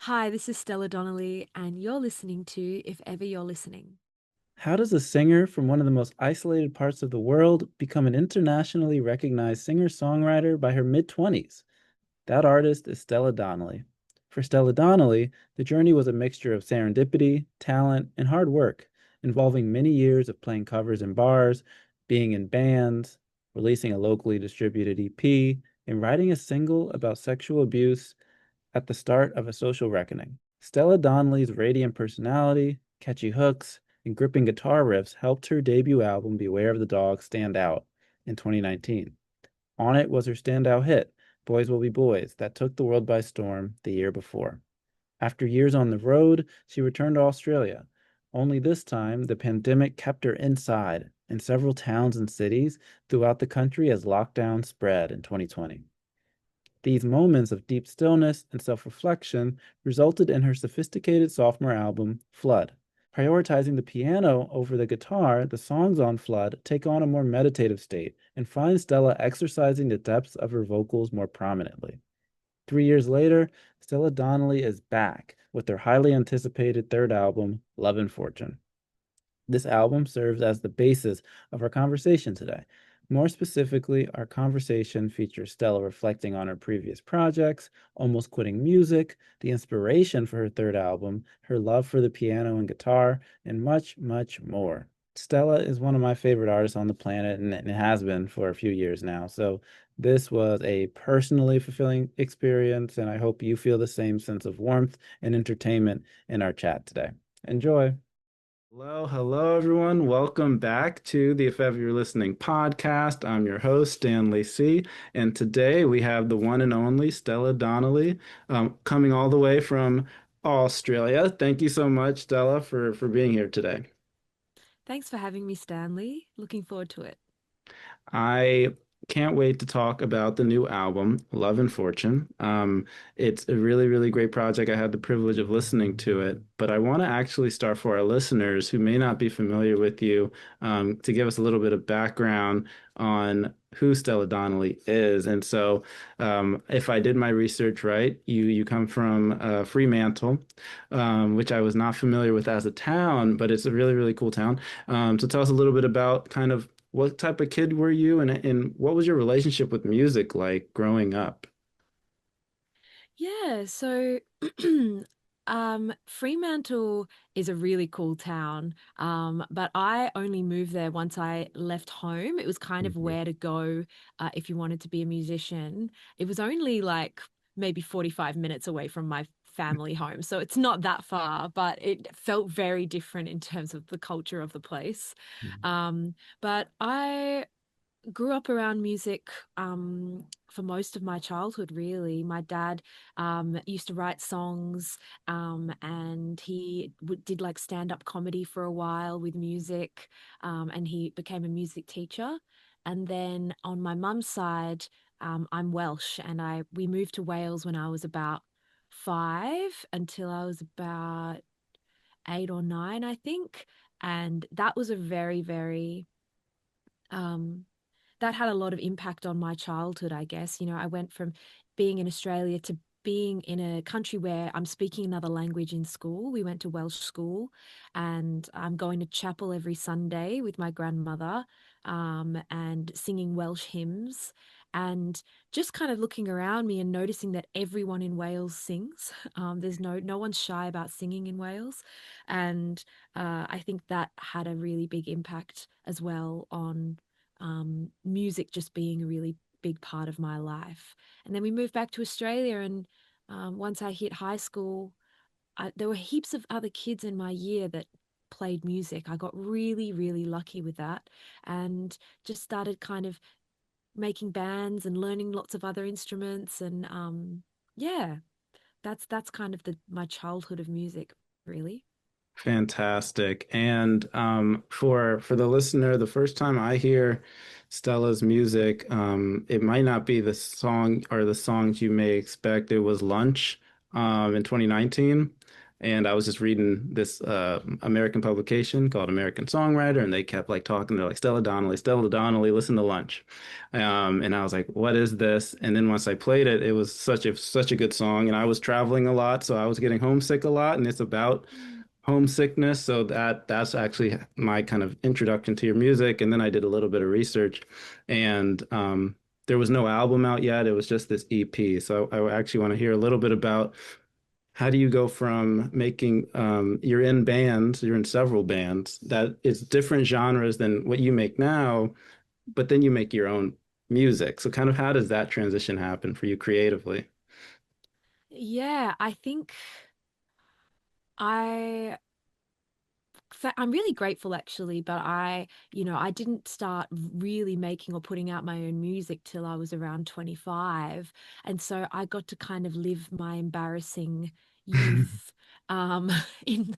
Hi, this is Stella Donnelly, and you're listening to If Ever You're Listening. How does a singer from one of the most isolated parts of the world become an internationally recognized singer-songwriter by her mid-20s? That artist is Stella Donnelly. For Stella Donnelly, the journey was a mixture of serendipity, talent, and hard work, involving many years of playing covers in bars, being in bands, releasing a locally distributed EP, and writing a single about sexual abuse at the start of a social reckoning. Stella Donnelly's radiant personality, catchy hooks, and gripping guitar riffs helped her debut album, Beware of the Dog, stand out in 2019. On it was her standout hit, Boys Will Be Boys, that took the world by storm the year before. After years on the road, she returned to Australia. Only this time, the pandemic kept her inside in several towns and cities throughout the country as lockdown spread in 2020. These moments of deep stillness and self-reflection resulted in her sophisticated sophomore album, Flood. Prioritizing the piano over the guitar, the songs on Flood take on a more meditative state and find Stella exercising the depths of her vocals more prominently. 3 years later, Stella Donnelly is back with their highly anticipated third album, Love and Fortune. This album serves as the basis of our conversation today. More specifically, our conversation features Stella reflecting on her previous projects, almost quitting music, the inspiration for her third album, her love for the piano and guitar, and much, much more. Stella is one of my favorite artists on the planet, and it has been for a few years now. So, this was a personally fulfilling experience, and I hope you feel the same sense of warmth and entertainment in our chat today. Enjoy. Hello, everyone. Welcome back to the If Ever You're Listening podcast. I'm your host, Stanley C. And today we have the one and only Stella Donnelly, coming all the way from Australia. Thank you so much, Stella, for being here today. Thanks for having me, Stanley. Looking forward to it. I can't wait to talk about the new album, Love and Fortune. It's a really, really great project. I had the privilege of listening to it, but I want to actually start for our listeners who may not be familiar with you, to give us a little bit of background on who Stella Donnelly is. And so, if I did my research right, you come from Fremantle, which I was not familiar with as a town, but it's a really, really cool town. So tell us a little bit about kind of what type of kid were you, and what was your relationship with music like growing up? Yeah, so Fremantle is a really cool town. But I only moved there once I left home. It was kind of Mhm. where to go if you wanted to be a musician. It was only like maybe 45 minutes away from my family home. So it's not that far, but it felt very different in terms of the culture of the place. But I grew up around music for most of my childhood, really. My dad used to write songs, and he did like stand-up comedy for a while with music, and he became a music teacher. And then on my mum's side, I'm Welsh, and I we moved to Wales when I was about 5 until I was about 8 or 9, I think. And that was a very um, that had a lot of impact on my childhood, I guess. You know, I went from being in Australia to being in a country where I'm speaking another language in school. We went to Welsh school, and I'm going to chapel every Sunday with my grandmother, and singing Welsh hymns. And just kind of looking around me and noticing that everyone in Wales sings. There's no one's shy about singing in Wales, and I think that had a really big impact as well on music just being a really big part of my life. And then we moved back to Australia, and once I hit high school, there were heaps of other kids in my year that played music. I got really lucky with that, and just started kind of making bands and learning lots of other instruments. And yeah, that's kind of the my childhood of music, really. Fantastic. And for the listener, the first time I hear Stella's music, it might not be the song or the songs you may expect. It was Lunch in 2019. And I was just reading this American publication called American Songwriter, and they kept like talking. They're like Stella Donnelly, listen to Lunch. And I was like, what is this? And then once I played it, it was such a good song. And I was traveling a lot, so I was getting homesick a lot, and it's about homesickness. So that's actually my kind of introduction to your music. And then I did a little bit of research, and there was no album out yet. It was just this EP. So I actually want to hear a little bit about how do you go from making you're in bands, you're in several bands that it's different genres than what you make now, but then you make your own music. So kind of how does that transition happen for you creatively? Yeah, I think I I'm really grateful actually, but I didn't start really making or putting out my own music till I was around 25. And so I got to kind of live my embarrassing youth um in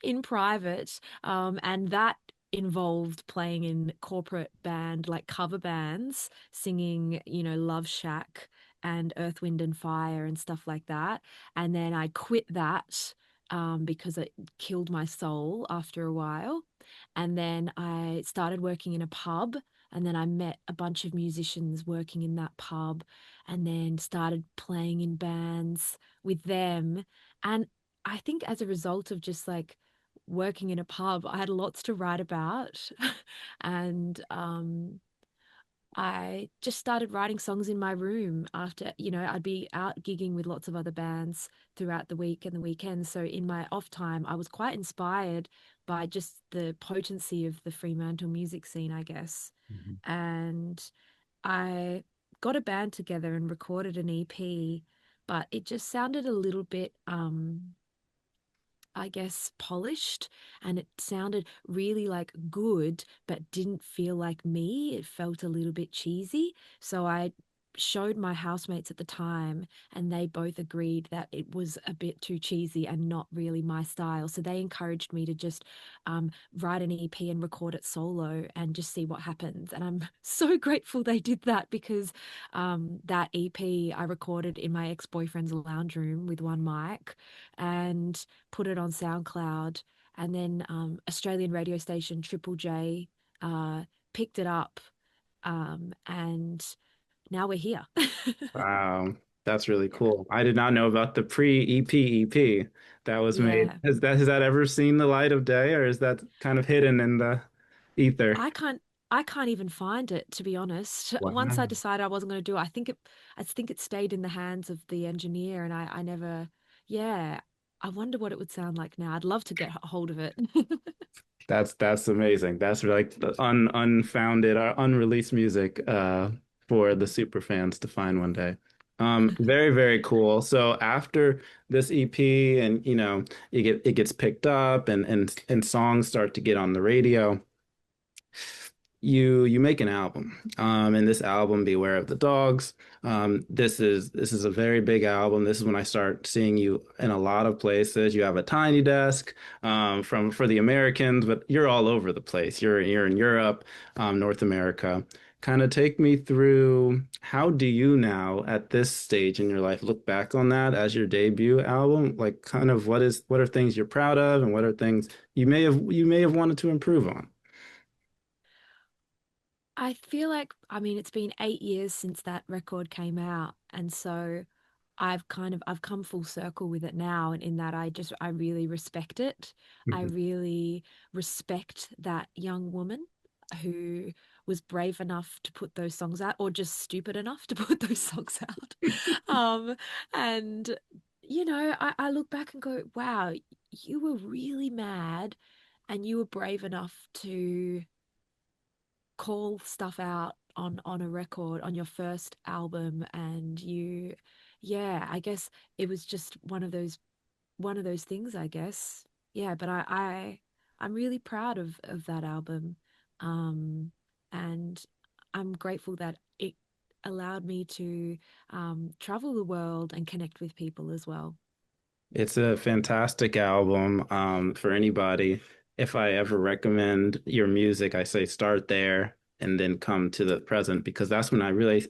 in private. And that involved playing in corporate band, like cover bands, singing, Love Shack and Earth, Wind and Fire and stuff like that. And then I quit that because it killed my soul after a while. And then I started working in a pub. And then I met a bunch of musicians working in that pub and then started playing in bands with them. And I think as a result of just like working in a pub, I had lots to write about. And I just started writing songs in my room after, I'd be out gigging with lots of other bands throughout the week and the weekends. So in my off time, I was quite inspired by just the potency of the Fremantle music scene, I guess. Mhm. And I got a band together and recorded an EP, but it just sounded a little bit I guess, polished, and it sounded really like good, but didn't feel like me. It felt a little bit cheesy. So I showed my housemates at the time, and they both agreed that it was a bit too cheesy and not really my style. So they encouraged me to just write an EP and record it solo and just see what happens. And I'm so grateful they did that because that EP I recorded in my ex-boyfriend's lounge room with one mic and put it on SoundCloud, and then Australian radio station Triple J uh, picked it up, and now we're here. Wow, that's really cool. I did not know about the pre-EP that was made. Yeah, Has that ever seen the light of day, or is that kind of hidden in the ether? I can't. I can't even find it, to be honest. Once I Wow. decided I wasn't going to do it, I think it stayed in the hands of the engineer, and I never, yeah. I wonder what it would sound like now. I'd love to get a hold of it. That's amazing. That's like the unfounded or unreleased music for the super fans to find one day. Very, very cool. So after this EP and it gets picked up and songs start to get on the radio, you make an album, and this album, Beware of the Dogs. This is a very big album. This is when I start seeing you in a lot of places. You have a tiny desk from for the Americans, but you're all over the place. You're in Europe, North America. Kind of take me through, how do you now at this stage in your life look back on that as your debut album? Like kind of what are things you're proud of and what are things you may have wanted to improve on? I feel like, I mean, it's been 8 years since that record came out. And so I've come full circle with it now. And in that, I really respect it. I really respect that young woman who was brave enough to put those songs out or just stupid enough to put those songs out. Um, and, I look back and go, wow, you were really mad and you were brave enough to call stuff out on a record on your first album. And yeah, I guess it was just one of those things, I guess. Yeah, but I'm really proud of that album. um and I'm grateful that it allowed me to travel the world and connect with people as well. It's a fantastic album for anybody. If I ever recommend your music, I say start there. and then come to the present, because that's when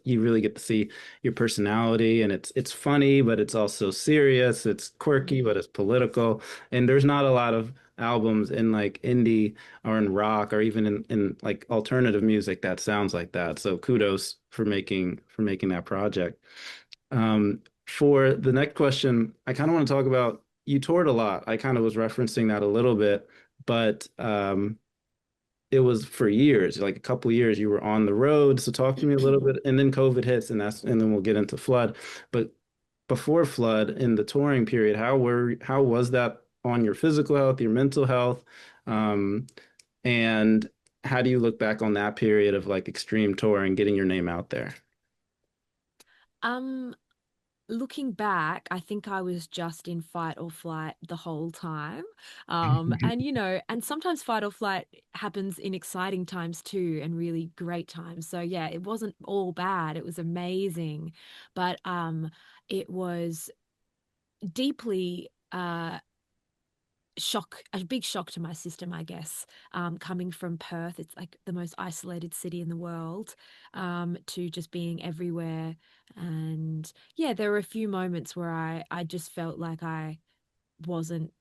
you really get to see your personality, and it's funny, but it's also serious, it's quirky, but it's political. And there's not a lot of albums in like indie or in rock or even in like alternative music that sounds like that. So kudos for making that project. For the next question, I kind of want to talk about, you toured a lot. I kind of was referencing that a little bit, but it was for years, like a couple of years, you were on the road. So talk to me a little bit, and then COVID hits, and then we'll get into Flood. But before Flood, in the touring period, how was that on your physical health, your mental health, um, and how do you look back on that period of like extreme touring, getting your name out there? Um, Looking back, I think I was just in fight or flight the whole time. And and sometimes fight or flight happens in exciting times too, and really great times. So yeah, it wasn't all bad. It was amazing. But it was deeply a big shock to my system, I guess. Coming from Perth, it's like the most isolated city in the world, to just being everywhere. And yeah, there were a few moments where I just felt like I wasn't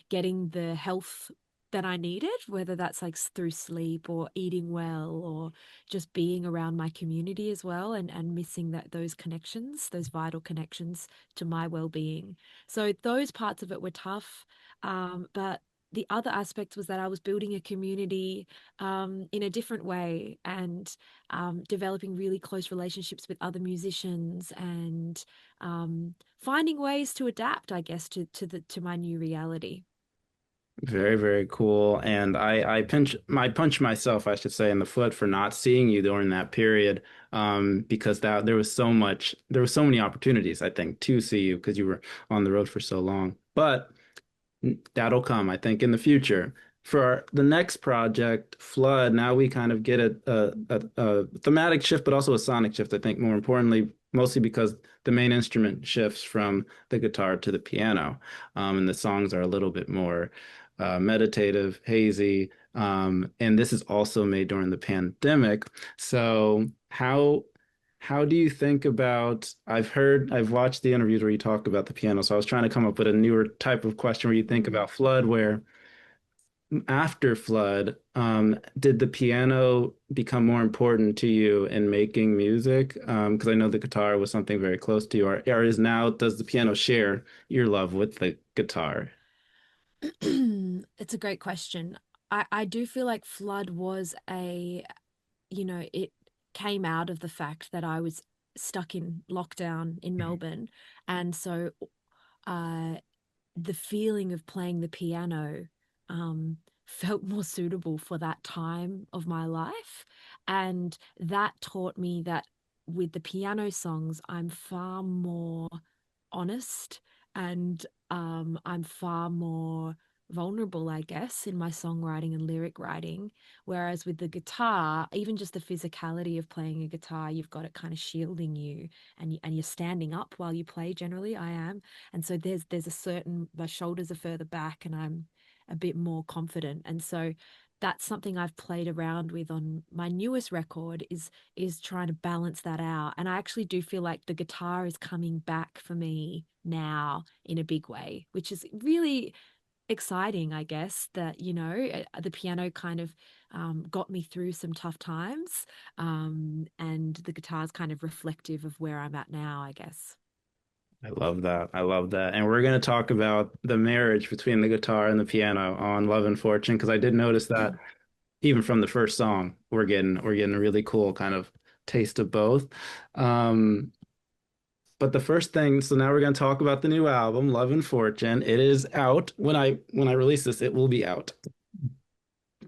getting the health that I needed, whether that's like through sleep or eating well or just being around my community as well, and missing those connections, those vital connections to my well-being. So those parts of it were tough. But the other aspect was that I was building a community in a different way, and developing really close relationships with other musicians, and finding ways to adapt, I guess, to my new reality. Very, very cool. And I punch myself, I should say, in the foot for not seeing you during that period. Because that there was so many opportunities, I think, to see you because you were on the road for so long. But that'll come, I think, in the future. For the next project, Flood, now we kind of get a thematic shift, but also a sonic shift, I think, more importantly, mostly because the main instrument shifts from the guitar to the piano. And the songs are a little bit more meditative, hazy. And this is also made during the pandemic. So how do you think about, I've watched the interviews where you talk about the piano, so I was trying to come up with a newer type of question where you think Mm. about Flood, where after Flood, did the piano become more important to you in making music? Because I know the guitar was something very close to you, or is now, does the piano share your love with the guitar? It's a great question. I do feel like Flood was it came out of the fact that I was stuck in lockdown in Melbourne. And so uh, the feeling of playing the piano felt more suitable for that time of my life. And that taught me that with the piano songs, I'm far more honest, and I'm far more vulnerable, I guess, in my songwriting and lyric writing. Whereas with the guitar, even just the physicality of playing a guitar, you've got it kind of shielding you, and you're standing up while you play. Generally, I am, and so there's a certain, my shoulders are further back, and I'm a bit more confident, and so that's something I've played around with on my newest record, is trying to balance that out. And I actually do feel like the guitar is coming back for me now in a big way, which is really exciting, I guess, that, the piano kind of got me through some tough times. And the guitar is kind of reflective of where I'm at now, I guess. I love that. I love that. And we're going to talk about the marriage between the guitar and the piano on Love and Fortune, because I did notice that even from the first song, we're getting a really cool kind of taste of both. Um, but the first thing, so now we're going to talk about the new album, Love and Fortune. It is out. When I release this, it will be out,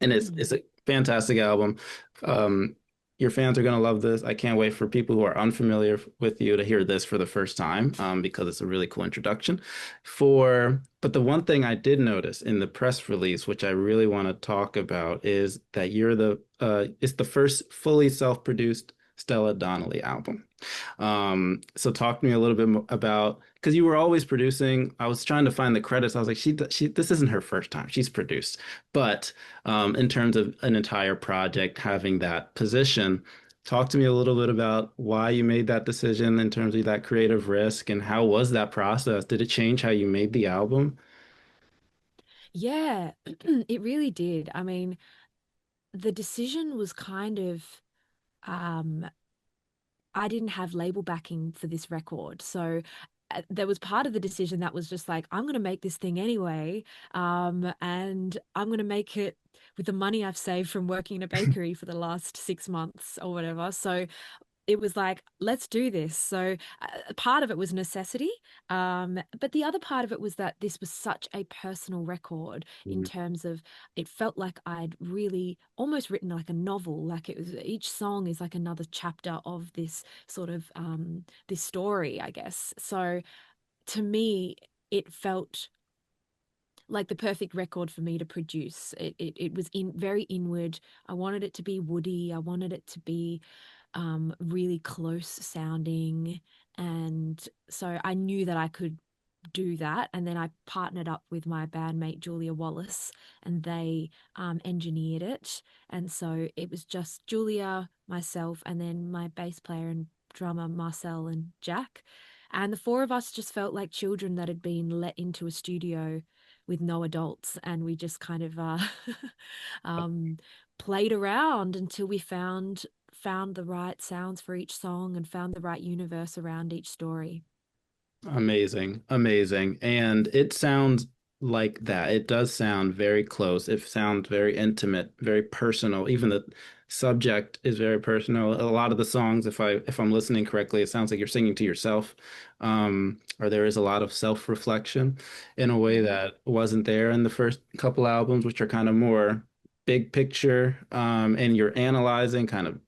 and it's a fantastic album. Um, your fans are gonna love this. I can't wait for people who are unfamiliar with you to hear this for the first time, because it's a really cool introduction. But the one thing I did notice in the press release, which I really want to talk about, is that it's the first fully self-produced Stella Donnelly album. So talk to me a little bit about because you were always producing. I was trying to find the credits. I was like, this isn't her first time. She's produced, but in terms of an entire project having that position, talk to me a little bit about why you made that decision in terms of that creative risk and how was that process? Did it change how you made the album? Yeah, it really did. I mean, the decision was kind of um I didn't have label backing for this record. So there was part of the decision that was just like, I'm going to make this thing anyway. And I'm going to make it with the money I've saved from working in a bakery for the last 6 months or whatever. So it was like, let's do this. So part of it was necessity. But the other part of it was that this was such a personal record in Mhm. terms of it felt like I'd really almost written like a novel. Like it was each song is like another chapter of this sort of this story, I guess. So to me, it felt like the perfect record for me to produce. It was in very inward. I wanted it to be woody. I wanted it to be really close sounding. And so I knew that I could do that. And then I partnered up with my bandmate, Julia Wallace, and they engineered it. And so it was just Julia, myself, and then my bass player and drummer, Marcel and Jack. And the four of us just felt like children that had been let into a studio with no adults. And we just kind of um, played around until we found the right sounds for each song and found the right universe around each story. Amazing, amazing. And it sounds like that. It does sound very close. It sounds very intimate, very personal. Even the subject is very personal. A lot of the songs, if I'm listening correctly, it sounds like you're singing to yourself. Or there is a lot of self-reflection in a way Mm-hmm. that wasn't there in the first couple albums, which are kind of more big picture. And you're analyzing kind of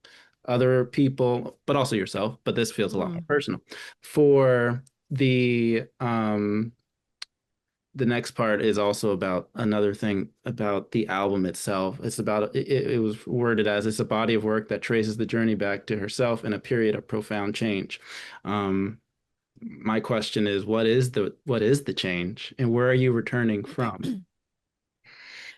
other people, but also yourself. But this feels a lot more Mm. personal. For the the next part is also about another thing about the album itself. It's about it was worded as it's a body of work that traces the journey back to herself in a period of profound change. Um, my question is, what is the change and where are you returning from?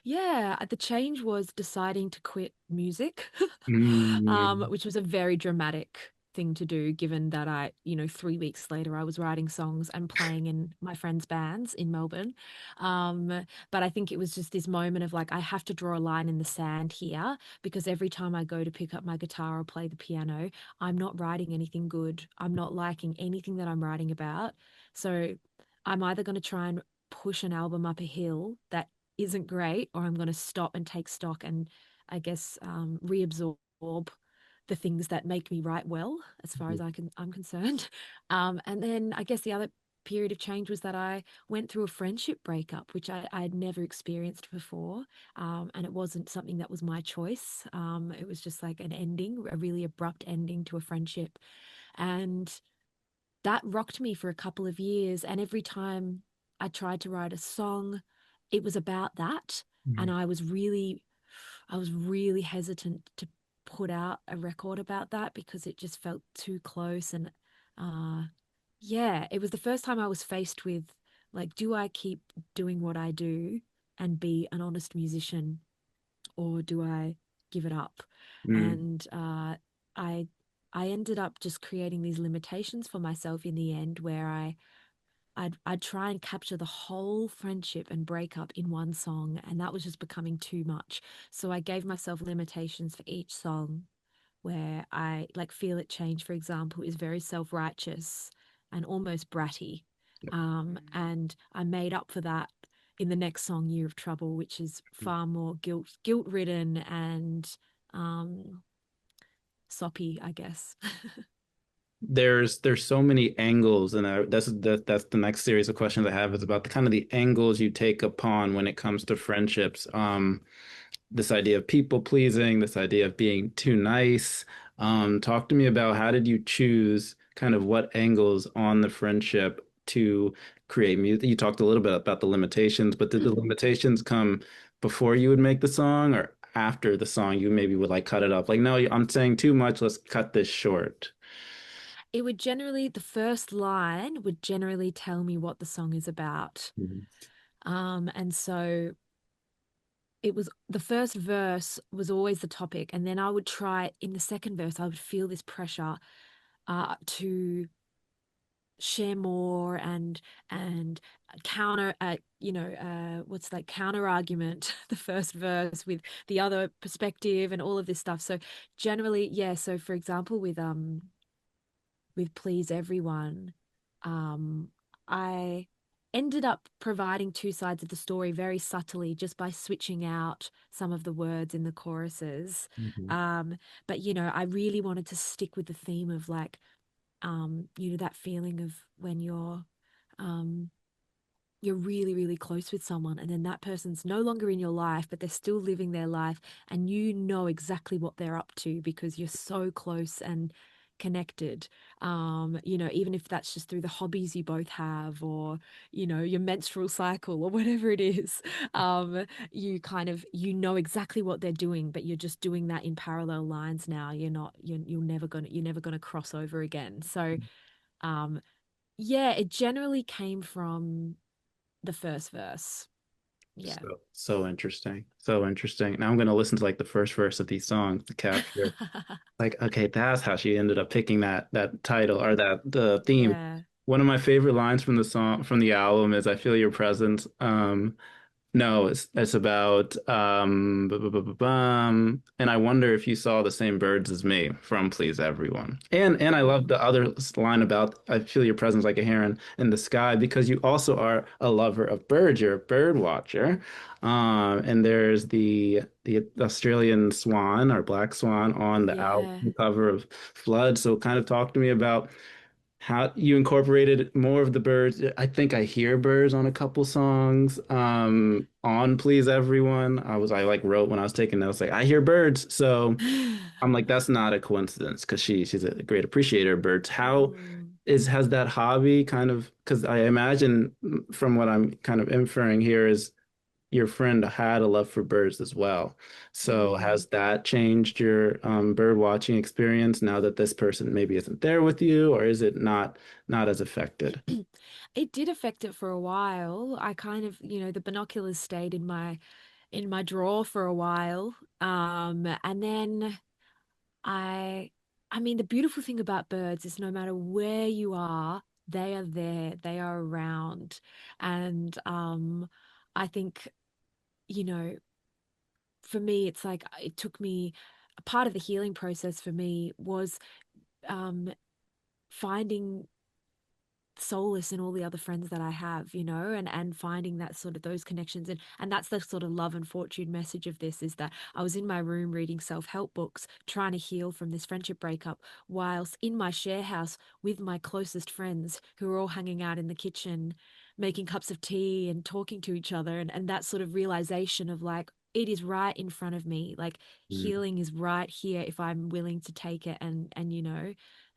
Yeah, the change was deciding to quit music, Mm, which was a very dramatic thing to do, given that 3 weeks later I was writing songs and playing in my friends' bands in Melbourne. But I think it was just this moment of like, I have to draw a line in the sand here because every time I go to pick up my guitar or play the piano, I'm not writing anything good. I'm not liking anything that I'm writing about. So I'm either going to try and push an album up a hill that isn't great, or I'm going to stop and take stock and I guess reabsorb the things that make me write well, as far as I'm concerned. And then I guess the other period of change was that I went through a friendship breakup, which I had never experienced before. And it wasn't something that was my choice. It was just like an ending, a really abrupt ending to a friendship. And that rocked me for a couple of years. And every time I tried to write a song, it was about that. And I was really hesitant to put out a record about that because it just felt too close. And uh, yeah, it was the first time I was faced with like, do I keep doing what I do and be an honest musician, or do I give it up? mm, And I I ended up just creating these limitations for myself in the end, where I'd try and capture the whole friendship and breakup in one song, and that was just becoming too much. So I gave myself limitations for each song, where I like Feel It Change, for example, is very self-righteous and almost bratty. And I made up for that in the next song, Year of Trouble, which is far more guilt-ridden and um, soppy, I guess. there's so many angles, and that's the next series of questions I have is about the kind of the angles you take upon when it comes to friendships. This idea of people pleasing, this idea of being too nice. Talk to me about how did you choose kind of what angles on the friendship to create music? You talked a little bit about the limitations, but did the limitations come before you would make the song or after the song you maybe would like cut it up? Like, no, I'm saying too much, let's cut this short. it would generally, the first line would generally tell me what the song is about. Mhm. And so it was the first verse was always the topic, and then I would try in the second verse, I would feel this pressure to share more and counter what's like counter argument the first verse with the other perspective and all of this stuff. So generally, yeah, so for example with Please Everyone, um, I ended up providing two sides of the story very subtly just by switching out some of the words in the choruses. Mhm. But I really wanted to stick with the theme of like, that feeling of when um, you're really, really close with someone, and then that person's no longer in your life, but they're still living their life, and you know exactly what they're up to because you're so close and connected. Even if that's just through the hobbies you both have, or your menstrual cycle or whatever it is. You kind of know exactly what they're doing, but you're just doing that in parallel lines now. You're never gonna cross over again. So um yeah, it generally came from the first verse. Yeah. So interesting. So interesting. Now I'm gonna listen to like the first verse of these songs to capture like, okay, that's how she ended up picking that title or that the theme. Yeah. One of my favorite lines from the song from the album is "I feel your presence." No, it's about and I wonder if you saw the same birds as me from Please Everyone. And I love the Mm. other line about I feel your presence like a heron in the sky because you also are a lover of birds. You're a bird watcher. And there's the Australian swan or black swan on the album Yeah. cover of Flood. So kind of talk to me about how you incorporated more of the birds. I think I hear birds on a couple songs. On Please Everyone. I like wrote when I was taking notes, like I hear birds. So I'm like, that's not a coincidence because she's a great appreciator of birds. How Mm. has that hobby kind of because I imagine from what I'm kind of inferring here is your friend had a love for birds as well. So Mm. has that changed your bird watching experience now that this person maybe isn't there with you, or is it not as affected? It did affect it for a while. I kind of, the binoculars stayed in my drawer for a while. And then I I mean the beautiful thing about birds is no matter where you are, they are there, they are around. And I think, you know, for me, it's like it took me a part of the healing process for me was um, finding solace in all the other friends that I have, and finding that sort of those connections. And that's the sort of love and fortune message of this is that I was in my room reading self-help books, trying to heal from this friendship breakup, whilst in my share house with my closest friends who are all hanging out in the kitchen, making cups of tea and talking to each other. And that sort of realization of like, it is right in front of me. Like Mm, healing is right here if I'm willing to take it and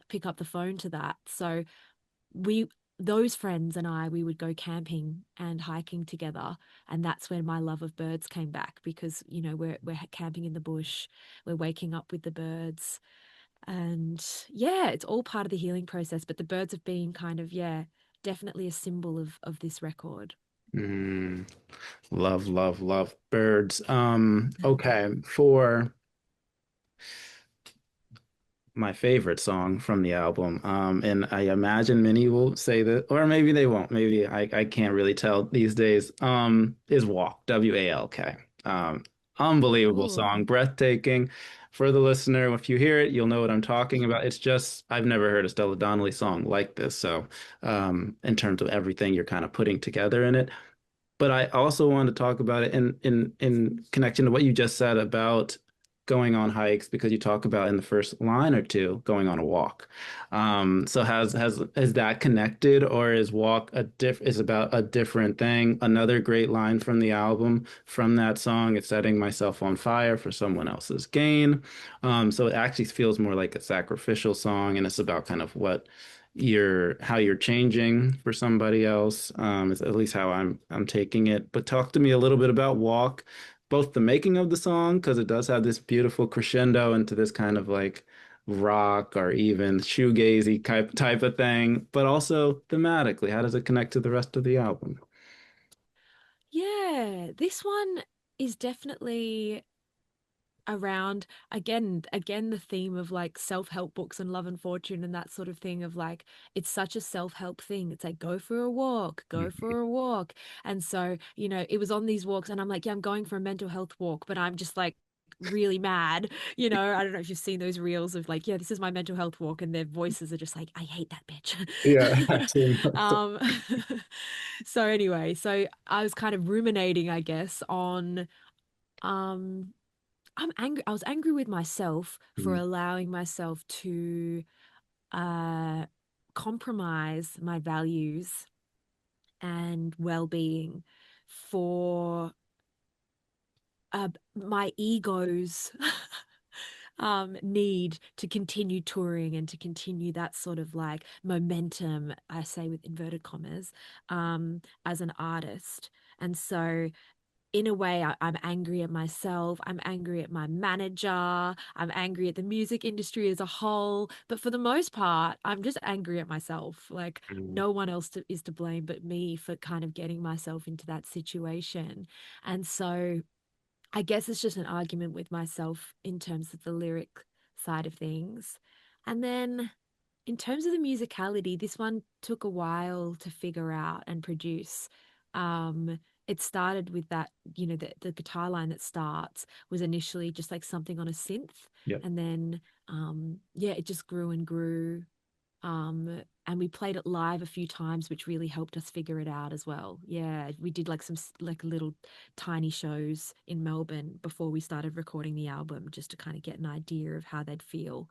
pick up the phone to that. So we those friends and we would go camping and hiking together, and that's when my love of birds came back because we're camping in the bush, we're waking up with the birds, and yeah, it's all part of the healing process. But the birds have been kind of, yeah, definitely a symbol of this record. mm, love, love, love birds. Okay, for my favorite song from the album. And I imagine many will say that, or maybe they won't. Maybe I can't really tell these days. Is Walk, W-A-L-K. Unbelievable Oh. song, breathtaking. For the listener, if you hear it, you'll know what I'm talking about. It's just, I've never heard a Stella Donnelly song like this. So, in terms of everything you're kind of putting together in it. But I also want to talk about it in connection to what you just said about going on hikes because you talk about in the first line or two going on a walk. So has is that connected or is walk is about a different thing? Another great line from the album from that song is setting myself on fire for someone else's gain. So it actually feels more like a sacrificial song and it's about kind of what how you're changing for somebody else is at least how I'm taking it. But talk to me a little bit about Walk, both the making of the song because it does have this beautiful crescendo into this kind of like rock or even shoegazy type of thing, but also thematically, how does it connect to the rest of the album? Yeah, this one is definitely around again the theme of like self-help books and love and fortune and that sort of thing of like it's such a self-help thing. It's like go for a walk. And so, it was on these walks and I'm like, yeah, I'm going for a mental health walk, but I'm just like really mad. I don't know if you've seen those reels of like, yeah, this is my mental health walk, and their voices are just like, I hate that Yeah, bitch. actually. um so anyway, so I was kind of ruminating, I guess, on um I was angry with myself for Mm, allowing myself to uh compromise my values and well-being for my ego's need to continue touring and to continue that sort of like momentum, I say with inverted commas, as an artist. And so in a way, I'm angry at myself. I'm angry at my manager. I'm angry at the music industry as a whole. But for the most part, I'm just angry at myself. Like, mm. no one else is to blame but me for kind of getting myself into that situation. And so I guess it's just an argument with myself in terms of the lyric side of things. And then in terms of the musicality, this one took a while to figure out and produce. It started with that, the guitar line that starts was initially just like something on a synth. Yep. And then, yeah, it just grew and grew. And we played it live a few times, which really helped us figure it out as well. Yeah, we did like some like little tiny shows in Melbourne before we started recording the album, just to kind of get an idea of how they'd feel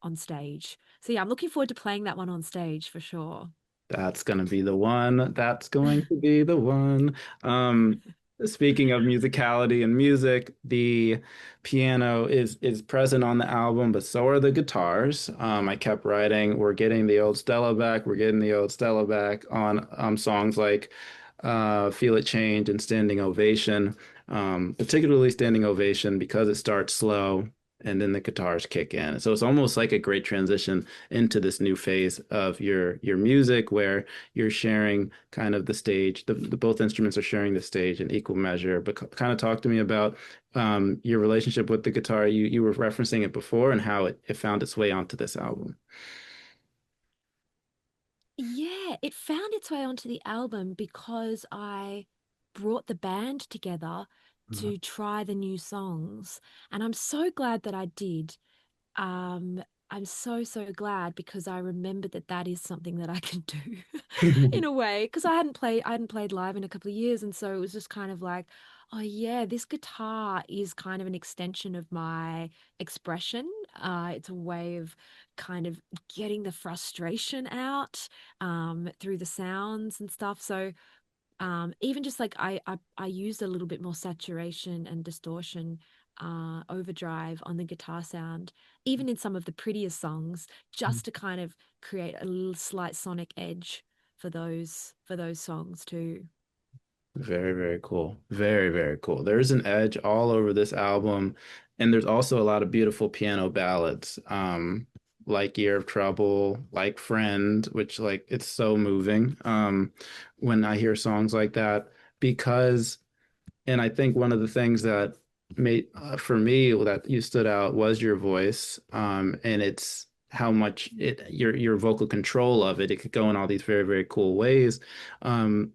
on stage. So yeah, I'm looking forward to playing that one on stage for sure. That's gonna be the one. That's going to be the one. Um, Speaking of musicality and music, the piano is present on the album, but so are the guitars. I kept writing, we're getting the old Stella back, we're getting the old Stella back on songs like Feel It Change and Standing Ovation. Particularly Standing Ovation because it starts slow and then the guitars kick in. So it's almost like a great transition into this new phase of your music where you're sharing kind of the stage. The both instruments are sharing the stage in equal measure. But kind of talk to me about your relationship with the guitar. You were referencing it before and how it found its way onto this album. Yeah, it found its way onto the album because I brought the band together Uh, to try the new songs. And I'm so glad that I did. Um, I'm so, so glad because I remembered that that is something that I can do in a way. Because I hadn't played live in a couple of years. And so it was just kind of like, oh yeah, this guitar is kind of an extension of my expression. It's a way of kind of getting the frustration out through the sounds and stuff. So even just like I used a little bit more saturation and distortion, overdrive on the guitar sound, even in some of the prettier songs, just to kind of create a little slight sonic edge for those songs too. Very, very cool. Very, very cool. There's an edge all over this album, and there's also a lot of beautiful piano ballads, like Year of Trouble, like Friend, which like it's so moving when I hear songs like that because, and I think one of the things that made for me that you stood out was your voice, and it's how much your vocal control of it. It could go in all these very, very cool ways. Um,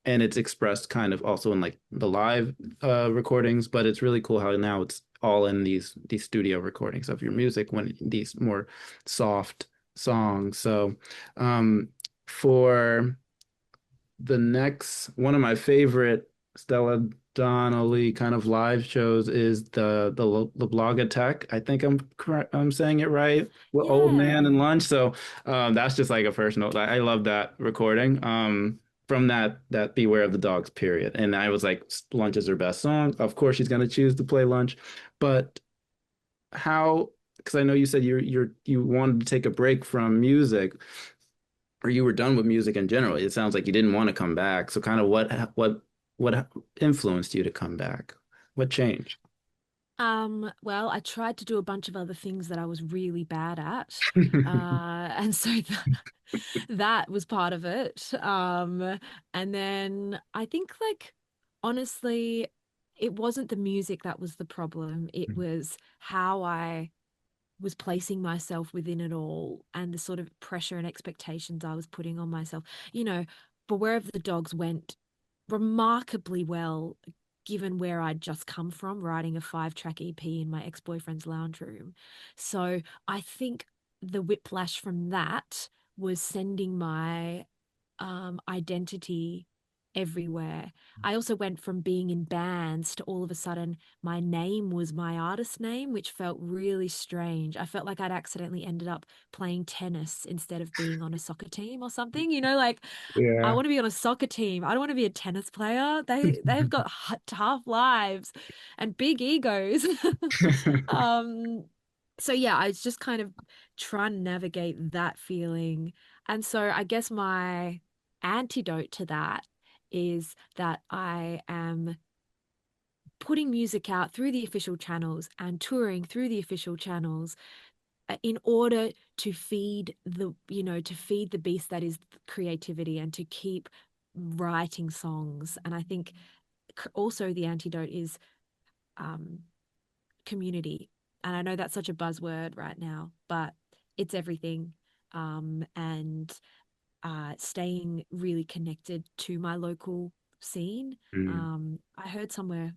and it's expressed kind of also in like the live recordings, but it's really cool how now it's all in these studio recordings of your music when these more soft songs. So um, for the next one of my favorite Stella Donnelly kind of live shows is the Blog Attack. I think I'm correct. I'm saying it right. Well, Old Man and Yeah. Lunch. So that's just like a personal. I love that recording. From that Beware of the Dogs period. And I was like, Lunch is her best song. Of course, she's gonna choose to play Lunch, but how? Because I know you said you wanted to take a break from music or you were done with music in general. It sounds like you didn't want to come back. So kind of what influenced you to come back? What changed? Well, I tried to do a bunch of other things that I was really bad at. And so that was part of it. And then I think like honestly, it wasn't the music that was the problem. It was how I was placing myself within it all and the sort of pressure and expectations I was putting on myself. You know, but wherever the dogs went remarkably well, given where I'd just come from, writing a 5-track EP in my ex-boyfriend's lounge room. So I think the whiplash from that was sending my identity everywhere. I also went from being in bands to all of a sudden my name was my artist name, which felt really strange. I felt like I'd accidentally ended up playing tennis instead of being on a soccer team or something. You know, like I Yeah. want to be on a soccer team. I don't want to be a tennis player. They've got tough lives and big egos. Um, so yeah, I was just kind of trying to navigate that feeling. And so I guess my antidote to that is that I am putting music out through the official channels and touring through the official channels in order to feed to feed the beast that is creativity and to keep writing songs. And I think also the antidote is um, community. And I know that's such a buzzword right now, but it's everything. And staying really connected to my local scene. Mm, I heard someone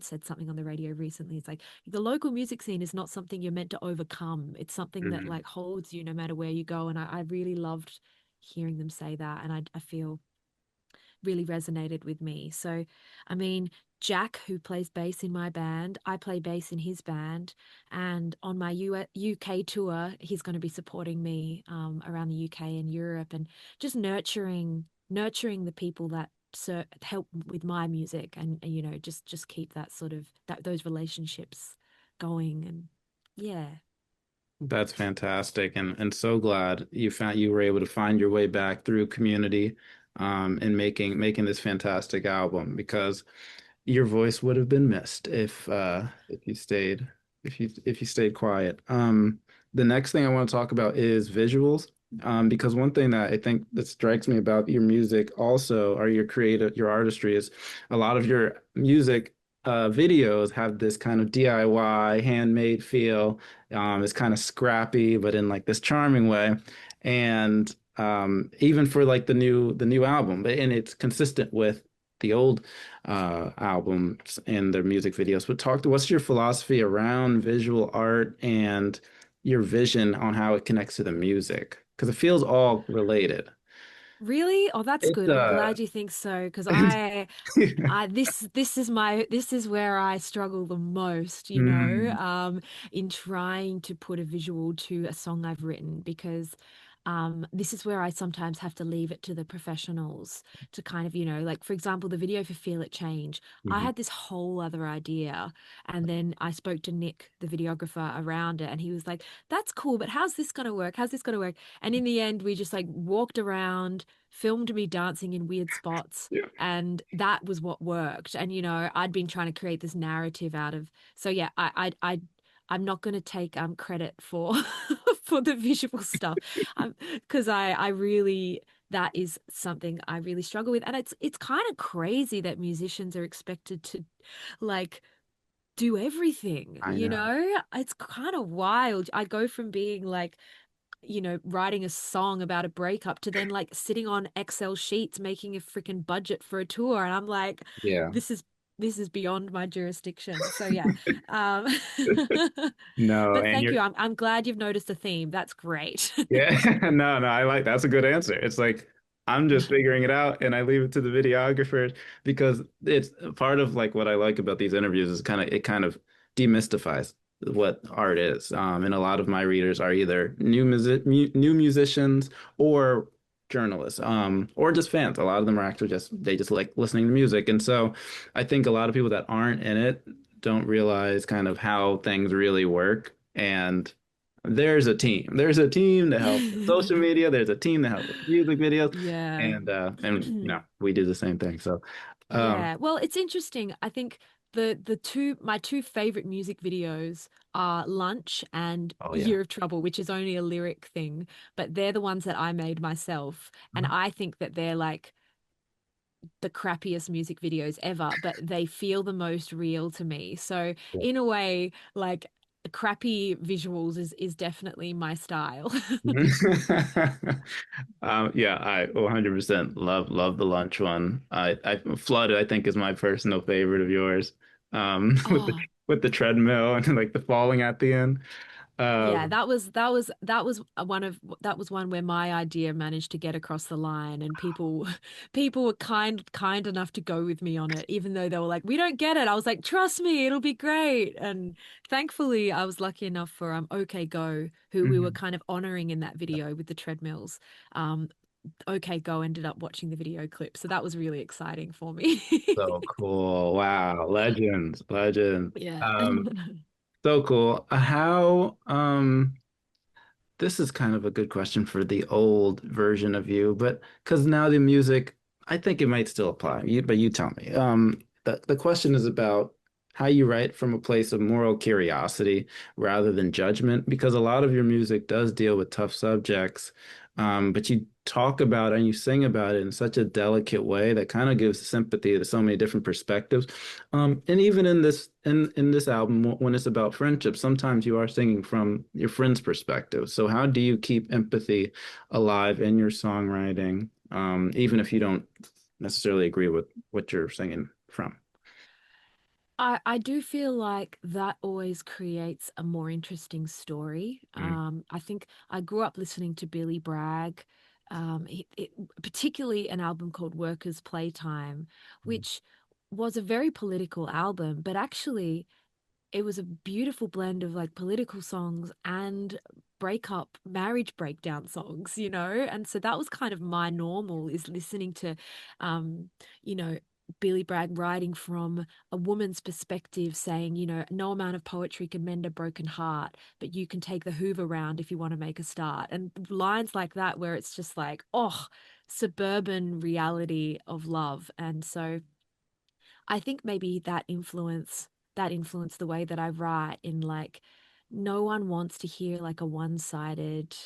said something on the radio recently. It's like the local music scene is not something you're meant to overcome. It's something that mm. like holds you no matter where you go. And I really loved hearing them say that. And I feel really resonated with me. So, I mean, Jack, who plays bass in my band, I play bass in his band. And on my UK tour, he's going to be supporting me around the UK and Europe and just nurturing the people that help with my music and just keep that sort of those relationships going. And yeah. That's fantastic, and so glad you were able to find your way back through community, and making this fantastic album because your voice would have been missed if you stayed if you stayed quiet. The next thing I want to talk about is visuals. Because one thing that I think that strikes me about your music also, or your artistry, is a lot of your music videos have this kind of DIY, handmade feel. It's kind of scrappy, but in like this charming way. And even for like the new album, and it's consistent with the old albums and their music videos. But what's your philosophy around visual art and your vision on how it connects to the music? Because it feels all related. Really? Oh, that's It's good. I'm glad you think so because this is where I struggle the most, Mm, in trying to put a visual to a song I've written because this is where I sometimes have to leave it to the professionals to kind of, like for example, the video for Feel It Change. I mhm. had this whole other idea and then I spoke to Nick, the videographer, around it and he was like, "That's cool, but how's this gonna work? How's this gonna work?" And in the end, we just like walked around, filmed me dancing in weird spots Yeah. and that was what worked. And I'd been trying to create this narrative out of. So yeah, I'm not going to take credit for for the visual stuff, because I really, that is something I really struggle with, and it's kind of crazy that musicians are expected to like do everything. I know. It's kind of wild. I go from being like writing a song about a breakup to then like sitting on Excel sheets making a freaking budget for a tour. And I'm like, Yeah. this is this is beyond my jurisdiction. So yeah. Um No, but and thank you're you. I'm glad you've noticed a theme. That's great. yeah, no, I like that's a good answer. It's like I'm just figuring it out and I leave it to the videographer because it's part of like what I like about these interviews is kind of demystifies what art is. And a lot of my readers are either new musicians or journalists, or just fans. A lot of them are actually they just like listening to music. And so I think a lot of people that aren't in it don't realize kind of how things really work. And there's a team. There's a team to help with social media. There's a team to help with music videos, Yeah. and we do the same thing. So, um, Yeah. Well, it's interesting. I think the two my two favorite music videos are Lunch and Oh yeah. Year of Trouble, which is only a lyric thing, but they're the ones that I made myself. And I think that they're like the crappiest music videos ever, but they feel the most real to me. So Yeah. in a way, like crappy visuals is definitely my style. Yeah, I 100% love the lunch one. I Flooded, I think, is my personal favorite of yours. With Oh, the treadmill and like the falling at the end. yeah, Um, that was one where my idea managed to get across the line, and people were kind enough to go with me on it, even though they were like, "We don't get it." I was like, "Trust me, it'll be great." And thankfully, I was lucky enough for OK Go, who we were mhm. kind of honoring in that video with the treadmills. Um, OK Go ended up watching the video clip, so that was really exciting for me. So cool. Wow. Legends, legends. Yeah. So cool. This is kind of a good question for the old version of you, but because now the music, I think it might still apply. But you tell me. The question is about how you write from a place of moral curiosity rather than judgment, because a lot of your music does deal with tough subjects, but you talk about it and you sing about it in such a delicate way that kind of gives sympathy to so many different perspectives. And even in this album, when it's about friendship, sometimes you are singing from your friend's perspective. So how do you keep empathy alive in your songwriting, even if you don't necessarily agree with what you're singing from? I do feel like that always creates a more interesting story. Mm, I think I grew up listening to Billy Bragg, particularly an album called Workers' Playtime, which was a very political album, but actually it was a beautiful blend of like political songs and breakup marriage breakdown songs, and so that was kind of my normal, is listening to um you know Billy Bragg writing from a woman's perspective, saying, no amount of poetry can mend a broken heart, but you can take the hoover round if you want to make a start, and lines like that where it's just like, oh, suburban reality of love. And so I think maybe that influenced the way that I write, in like, no one wants to hear like a one-sided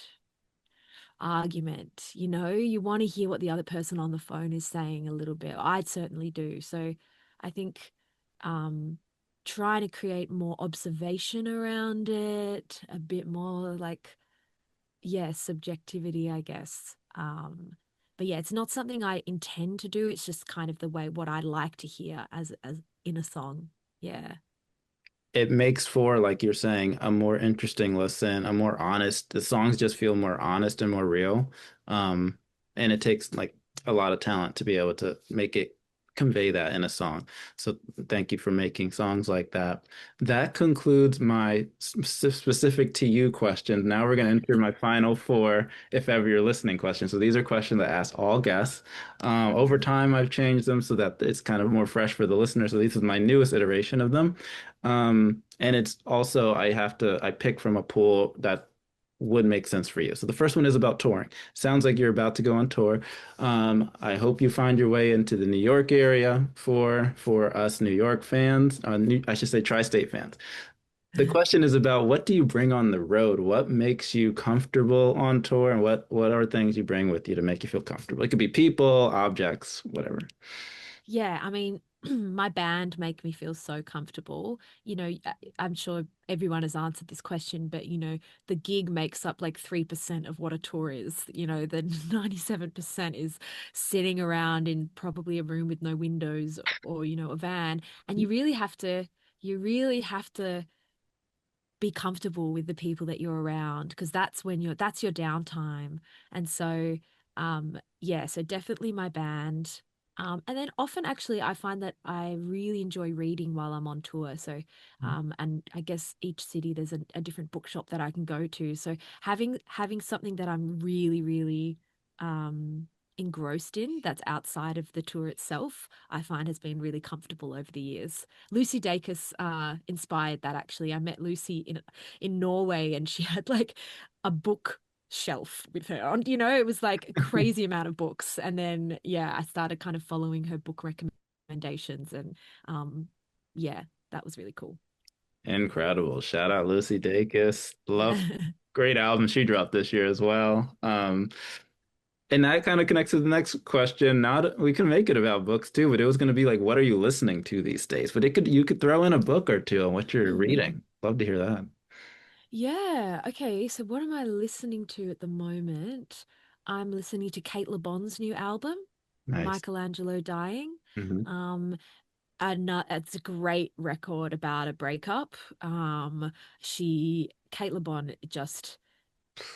argument. You want to hear what the other person on the phone is saying a little bit. I certainly do. So I think um trying to create more observation around it, a bit more like, yeah, subjectivity, I guess. But yeah, it's not something I intend to do. It's just kind of the way what I like to hear as in a song. Yeah. it makes for, like you're saying, a more interesting listen, a more honest. The songs just feel more honest and more real. Um, and it takes like a lot of talent to be able to make it convey that in a song. So thank you for making songs like that. That concludes my specific to you questions. Now we're going to enter my final four, if ever you're listening, questions. So these are questions that I ask all guests. Over time, I've changed them so that it's kind of more fresh for the listener. So this is my newest iteration of them. And it's also, I pick from a pool that would make sense for you. So the first one is about touring. Sounds like you're about to go on tour. I hope you find your way into the New York area for us New York fans, I should say tri-state fans. The question is about, what do you bring on the road? What makes you comfortable on tour, and what are things you bring with you to make you feel comfortable? It could be people, objects, whatever. Yeah, I mean, my band make me feel so comfortable. I'm sure everyone has answered this question, but the gig makes up like 3% of what a tour is. The 97% is sitting around in probably a room with no windows, or, a van. And you really have to be comfortable with the people that you're around, because that's your downtime. And so yeah, so definitely my band. And then often, actually, I find that I really enjoy reading while I'm on tour. So and I guess each city there's a different bookshop that I can go to. So having something that I'm really, really um engrossed in, that's outside of the tour itself, I find has been really comfortable over the years. Lucy Dacus inspired that, actually. I met Lucy in Norway, and she had like a book shelf with her on. It was like a crazy amount of books. And then yeah, I started kind of following her book recommendations, and um yeah, that was really cool. Incredible. Shout out Lucy Dacus. Love Yeah. great album she dropped this year as well. And that kind of connects to the next question. Not we can make it about books too, but it was going to be like, what are you listening to these days? But it could you could throw in a book or two on what you're Mm. reading. Love to hear that. Yeah. Okay. So what am I listening to at the moment? I'm listening to Kate LeBon's new album, Nice. Michelangelo Dying. Hmm. Um, and it's a great record about a breakup. Kate LeBon just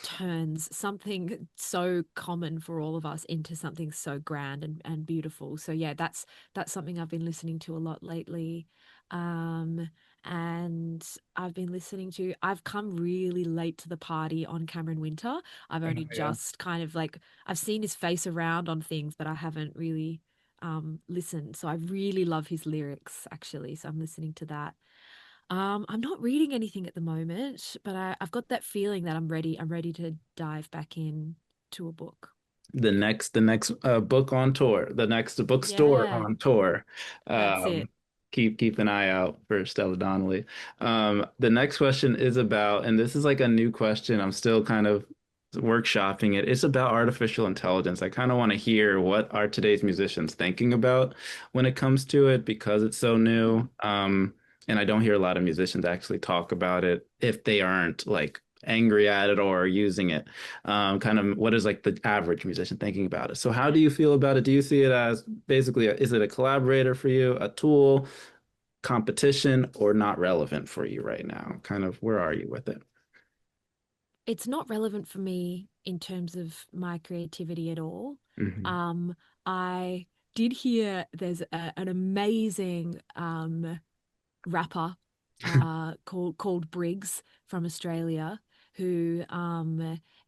turns something so common for all of us into something so grand and beautiful. So yeah, that's something I've been listening to a lot lately. Um, and I've come really late to the party on Cameron Winter. I've Oh, only yeah. just kind of like I've seen his face around on things, but I haven't really listened. So I really love his lyrics actually. So I'm listening to that. I'm not reading anything at the moment, but I've got that feeling that I'm ready. I'm ready to dive back in to a book. The next book on tour, the next bookstore Yeah, on tour. that's Um, it. keep an eye out for Stella Donnelly. The next question is about, and this is like a new question. I'm still kind of workshopping it. It's about artificial intelligence. I kind of want to hear what are today's musicians thinking about when it comes to it because it's so new. Mm. And I don't hear a lot of musicians actually talk about it if they aren't like angry at it or using it. Kind of what is like the average musician thinking about it. So how do you feel about it? Do you see it as basically is it a collaborator for you, a tool, competition, or not relevant for you right now? Kind of where are you with it? It's not relevant for me in terms of my creativity at all. Hmm. Um, I did hear there's an amazing rapper called Briggs from Australia who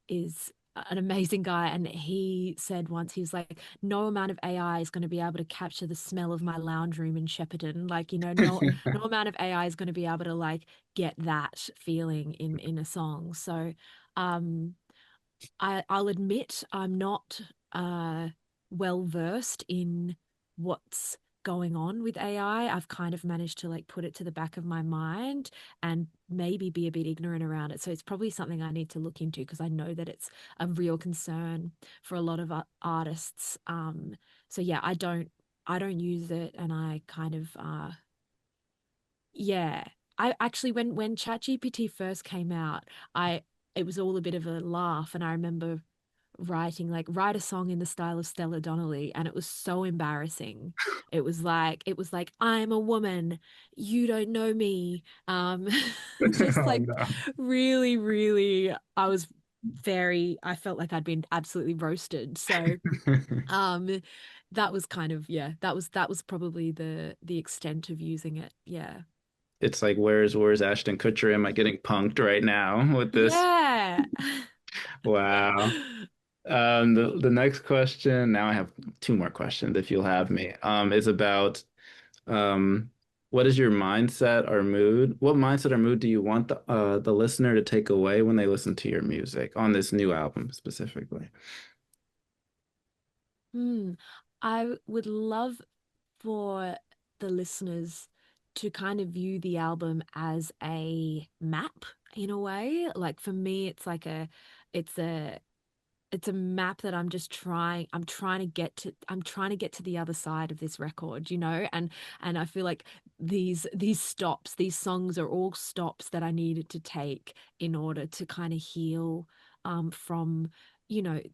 is an amazing guy, and he said once he was like, no amount of AI is going to be able to capture the smell of my lounge room in Shepparton. Like, no amount of AI is going to be able to like get that feeling in a song. So um I'll admit I'm not uh well versed in what's going on with AI. I've kind of managed to like put it to the back of my mind and maybe be a bit ignorant around it. So it's probably something I need to look into because I know that it's a real concern for a lot of artists. So yeah, I don't use it, and I kind of yeah. I actually when ChatGPT first came out, I it was all a bit of a laugh, and I remember write a song in the style of Stella Donnelly, and it was so embarrassing. It was like I'm a woman, you don't know me. Just Oh like no. really, really, I felt like I'd been absolutely roasted. So um that was kind of yeah, that was probably the extent of using it. Yeah. It's like where's Ashton Kutcher? Am I getting punked right now with this? Yeah. Wow. The next question, now I have two more questions if you'll have me, is about um, what is your mindset or mood? What mindset or mood do you want the listener to take away when they listen to your music on this new album specifically? Hmm. I would love for the listeners to kind of view the album as a map in a way. Like for me, it's a it's a map that I'm trying to get to the other side of this record, and I feel like these songs are all stops that I needed to take in order to kind of heal from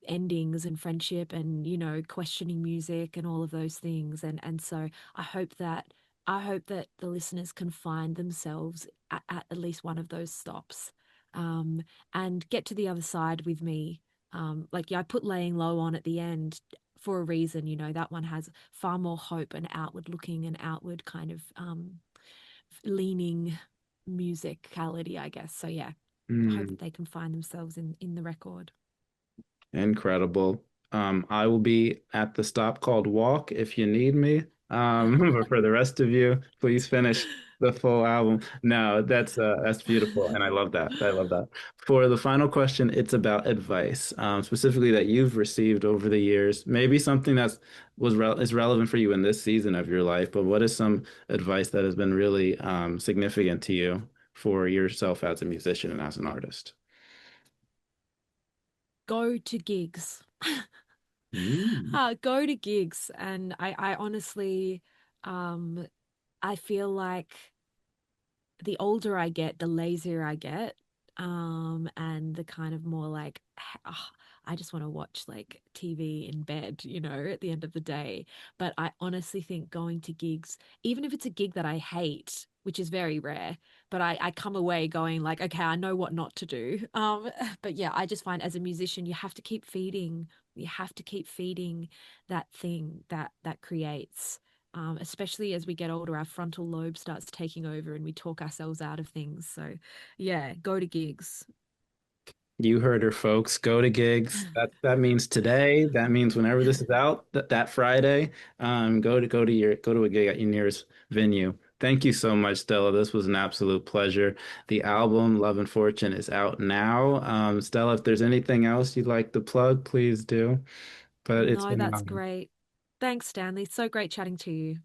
endings and friendship and questioning music and all of those things, and so I hope that the listeners can find themselves at least one of those stops, um, and get to the other side with me. Like, yeah, I put Laying Low on at the end for a reason. That one has far more hope and outward looking and outward kind of leaning musicality, I guess. So yeah, I hope Mm, that they can find themselves in the record. incredible. I will be at the stop called Walk if you need me. But for the rest of you, please finish the full album. No, that's beautiful, and I love that. I love that. For the final question, it's about advice, specifically that you've received over the years. Maybe something is relevant for you in this season of your life, but what is some advice that has been really significant to you for yourself as a musician and as an artist? Go to gigs. Mm. Go to gigs. And I honestly, um, I feel like the older I get, the lazier I get. And the kind of more like, I just want to watch like TV in bed, at the end of the day. But I honestly think going to gigs, even if it's a gig that I hate, which is very rare, but I come away going like, okay, I know what not to do. But yeah, I just find as a musician, you have to keep feeding that thing that creates. Especially as we get older, our frontal lobe starts taking over and we talk ourselves out of things. So, yeah, go to gigs. You heard her, folks. Go to gigs. That means today. That means whenever this is out, that Friday, go to a gig at your nearest venue. Thank you so much, Stella. This was an absolute pleasure. The album Love and Fortune is out now. Stella, if there's anything else you'd like to plug, please do. But it's No, been that's great. Thanks, Stanley. So great chatting to you.